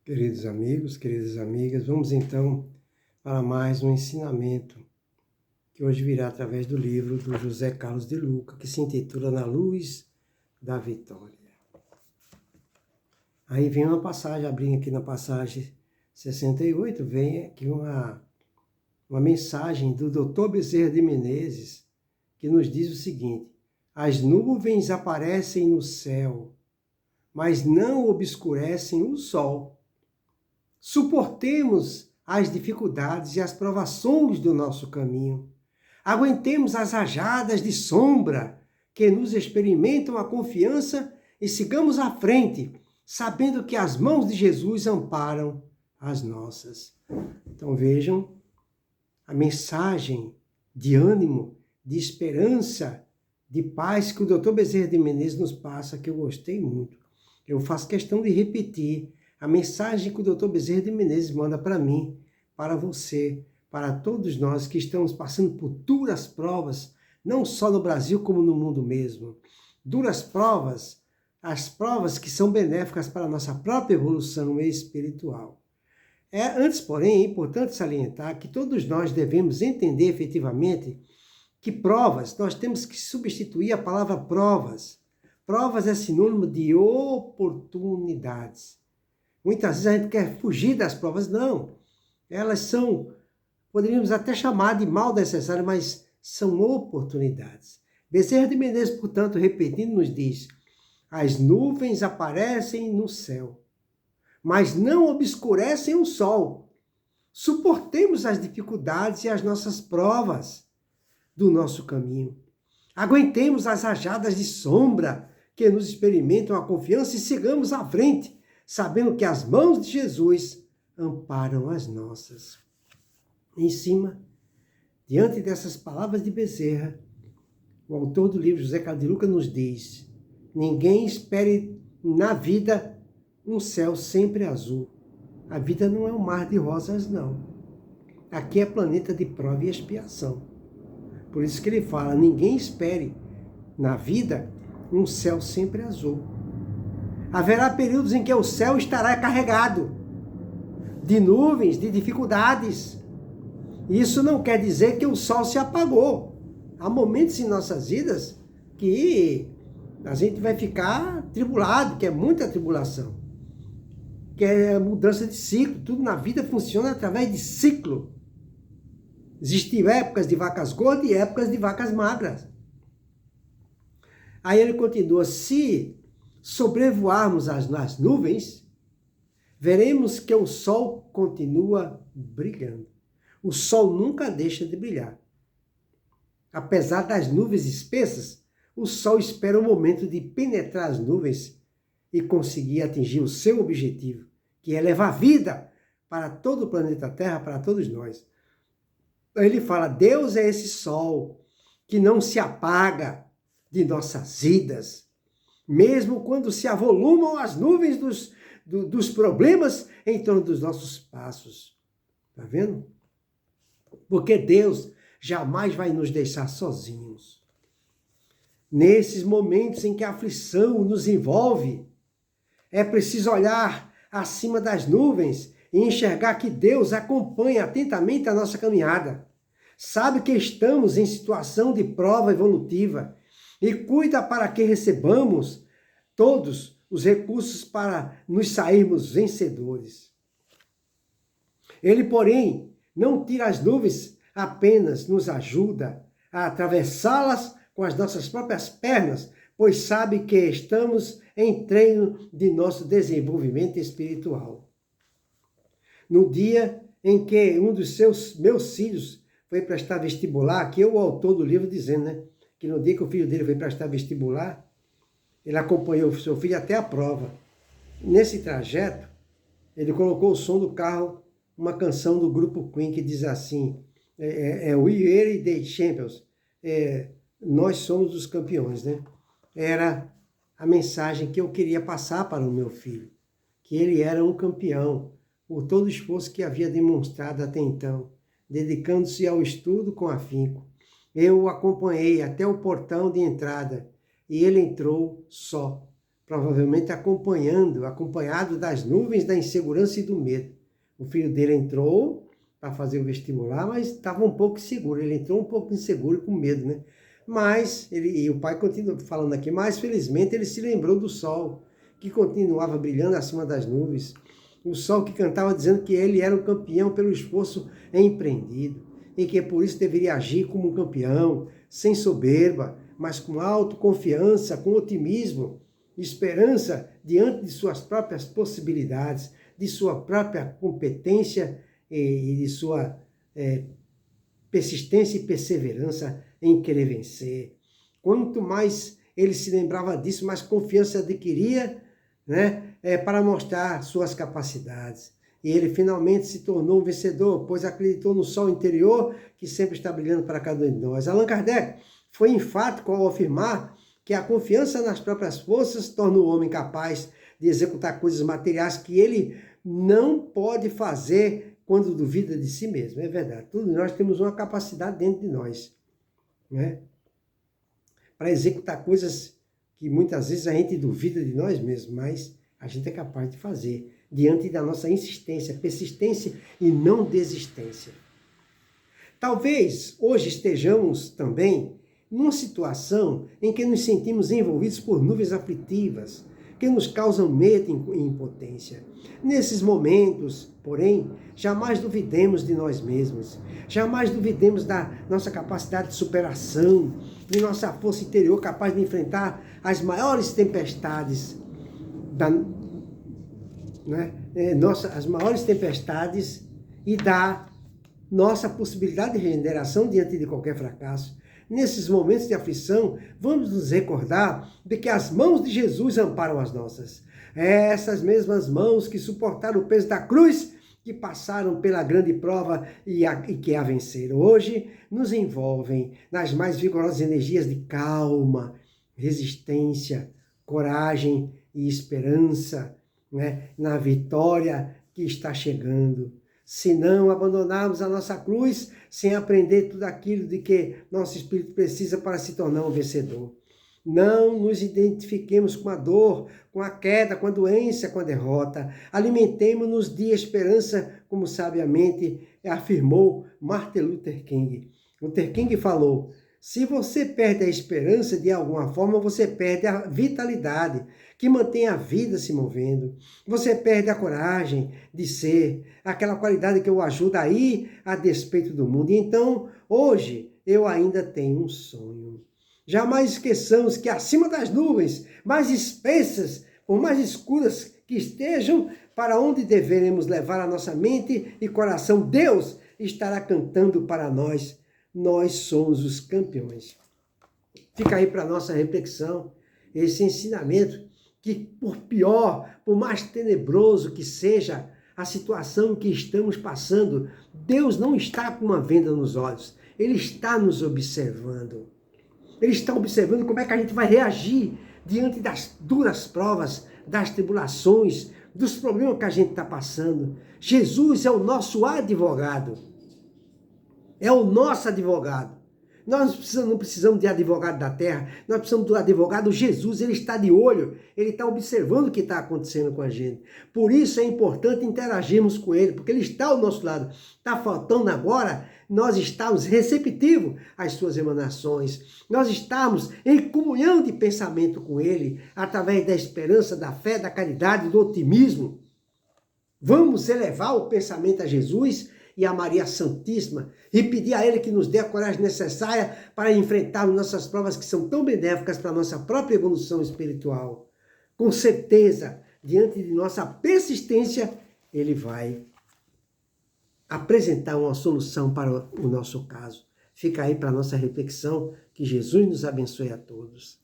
Queridos amigos, queridas amigas, vamos então para mais um ensinamento que hoje virá através do livro do José Carlos de Luca, que se intitula Na Luz da Vitória. Aí vem uma passagem, abrindo aqui na passagem 68, vem aqui uma mensagem do Dr. Bezerra de Menezes, que nos diz o seguinte: as nuvens aparecem no céu, mas não obscurecem o sol. Suportemos as dificuldades e as provações do nosso caminho. Aguentemos as rajadas de sombra que nos experimentam a confiança e sigamos à frente, sabendo que as mãos de Jesus amparam as nossas. Então vejam a mensagem de ânimo, de esperança, de paz que o Dr. Bezerra de Menezes nos passa, que eu gostei muito. Eu faço questão de repetir a mensagem que o Dr. Bezerra de Menezes manda para mim, para você, para todos nós que estamos passando por duras provas, não só no Brasil como no mundo mesmo. Duras provas, as provas que são benéficas para a nossa própria evolução espiritual. Antes, porém, é importante salientar que todos nós devemos entender efetivamente que provas, nós temos que substituir a palavra provas. Provas é sinônimo de oportunidades. Muitas vezes a gente quer fugir das provas, não. Elas são, poderíamos até chamar de mal necessário, mas são oportunidades. Bezerra de Menezes, portanto, repetindo, nos diz: as nuvens aparecem no céu, mas não obscurecem o sol. Suportemos as dificuldades e as nossas provas do nosso caminho. Aguentemos as rajadas de sombra que nos experimentam a confiança e sigamos à frente, sabendo que as mãos de Jesus amparam as nossas. Em cima, diante dessas palavras de Bezerra, o autor do livro, José Carlos de Luca, nos diz: ninguém espere na vida um céu sempre azul. A vida não é um mar de rosas, não. Aqui é planeta de prova e expiação. Por isso que ele fala: ninguém espere na vida um céu sempre azul. Haverá períodos em que o céu estará carregado de nuvens, de dificuldades. Isso não quer dizer que o sol se apagou. Há momentos em nossas vidas que a gente vai ficar tribulado, que é muita tribulação, que é mudança de ciclo. Tudo na vida funciona através de ciclo. Existem épocas de vacas gordas e épocas de vacas magras. Aí ele continua: se sobrevoarmos as nuvens, veremos que o sol continua brilhando. O sol nunca deixa de brilhar. Apesar das nuvens espessas, o sol espera o momento de penetrar as nuvens e conseguir atingir o seu objetivo, que é levar vida para todo o planeta Terra, para todos nós. Ele fala: Deus é esse sol que não se apaga de nossas vidas, mesmo quando se avolumam as nuvens dos problemas em torno dos nossos passos. Está vendo? Porque Deus jamais vai nos deixar sozinhos. Nesses momentos em que a aflição nos envolve, é preciso olhar acima das nuvens e enxergar que Deus acompanha atentamente a nossa caminhada. Sabe que estamos em situação de prova evolutiva e cuida para que recebamos todos os recursos para nos sairmos vencedores. Ele, porém, não tira as nuvens, apenas nos ajuda a atravessá-las com as nossas próprias pernas, pois sabe que estamos em treino de nosso desenvolvimento espiritual. No dia em que um dos meus filhos foi prestar vestibular, que é o autor do livro dizendo, né, que no dia que o filho dele foi prestar vestibular, ele acompanhou o seu filho até a prova. Nesse trajeto, ele colocou o som do carro, uma canção do grupo Queen que diz assim: We are the champions, nós somos os campeões, né? Era a mensagem que eu queria passar para o meu filho, que ele era um campeão, por todo o esforço que havia demonstrado até então, dedicando-se ao estudo com afinco. Eu o acompanhei até o portão de entrada e ele entrou só, provavelmente acompanhado das nuvens da insegurança e do medo. O filho dele entrou para fazer o vestibular, mas estava um pouco inseguro. Ele entrou um pouco inseguro, com medo, né? Mas, e o pai continua falando aqui, mas felizmente ele se lembrou do sol, que continuava brilhando acima das nuvens. O sol que cantava dizendo que ele era o campeão pelo esforço empreendido, e que por isso deveria agir como um campeão, sem soberba, mas com autoconfiança, com otimismo, esperança diante de suas próprias possibilidades, de sua própria competência e de sua persistência e perseverança em querer vencer. Quanto mais ele se lembrava disso, mais confiança adquiria, né, para mostrar suas capacidades. E ele finalmente se tornou um vencedor, pois acreditou no sol interior que sempre está brilhando para cada um de nós. Allan Kardec foi enfático ao afirmar que a confiança nas próprias forças torna o homem capaz de executar coisas materiais que ele não pode fazer quando duvida de si mesmo. É verdade, todos nós temos uma capacidade dentro de nós, né, para executar coisas que muitas vezes a gente duvida de nós mesmos, mas a gente é capaz de fazer, diante da nossa insistência, persistência e não desistência. Talvez hoje estejamos também numa situação em que nos sentimos envolvidos por nuvens aflitivas, que nos causam medo e impotência. Nesses momentos, porém, jamais duvidemos de nós mesmos, jamais duvidemos da nossa capacidade de superação, de nossa força interior capaz de enfrentar as maiores tempestades, as maiores tempestades e da nossa possibilidade de regeneração diante de qualquer fracasso. Nesses momentos de aflição, vamos nos recordar de que as mãos de Jesus amparam as nossas. Essas mesmas mãos que suportaram o peso da cruz, que passaram pela grande prova e que a venceram. Hoje nos envolvem nas mais vigorosas energias de calma, resistência, coragem e esperança, né, na vitória que está chegando. Se não abandonarmos a nossa cruz, sem aprender tudo aquilo de que nosso espírito precisa para se tornar um vencedor. Não nos identifiquemos com a dor, com a queda, com a doença, com a derrota. Alimentemo-nos de esperança, como sabiamente afirmou Martin Luther King. Luther King falou: se você perde a esperança, de alguma forma você perde a vitalidade, que mantém a vida se movendo. Você perde a coragem de ser, aquela qualidade que o ajuda a ir a despeito do mundo. E então, hoje, eu ainda tenho um sonho. Jamais esqueçamos que acima das nuvens, mais espessas, por mais escuras que estejam, para onde deveremos levar a nossa mente e coração, Deus estará cantando para nós. Nós somos os campeões. Fica aí para a nossa reflexão, esse ensinamento que por pior, por mais tenebroso que seja a situação que estamos passando, Deus não está com uma venda nos olhos. Ele está nos observando. Ele está observando como é que a gente vai reagir diante das duras provas, das tribulações, dos problemas que a gente está passando. Jesus é o nosso advogado. É o nosso advogado. Nós não precisamos de advogado da terra, nós precisamos do advogado Jesus. Ele está de olho, ele está observando o que está acontecendo com a gente. Por isso é importante interagirmos com ele, porque ele está ao nosso lado. Está faltando agora nós estarmos receptivos às suas emanações, nós estamos em comunhão de pensamento com ele, através da esperança, da fé, da caridade, do otimismo. Vamos elevar o pensamento a Jesus e a Maria Santíssima, e pedir a Ele que nos dê a coragem necessária para enfrentarmos nossas provas que são tão benéficas para a nossa própria evolução espiritual. Com certeza, diante de nossa persistência, Ele vai apresentar uma solução para o nosso caso. Fica aí para a nossa reflexão, que Jesus nos abençoe a todos.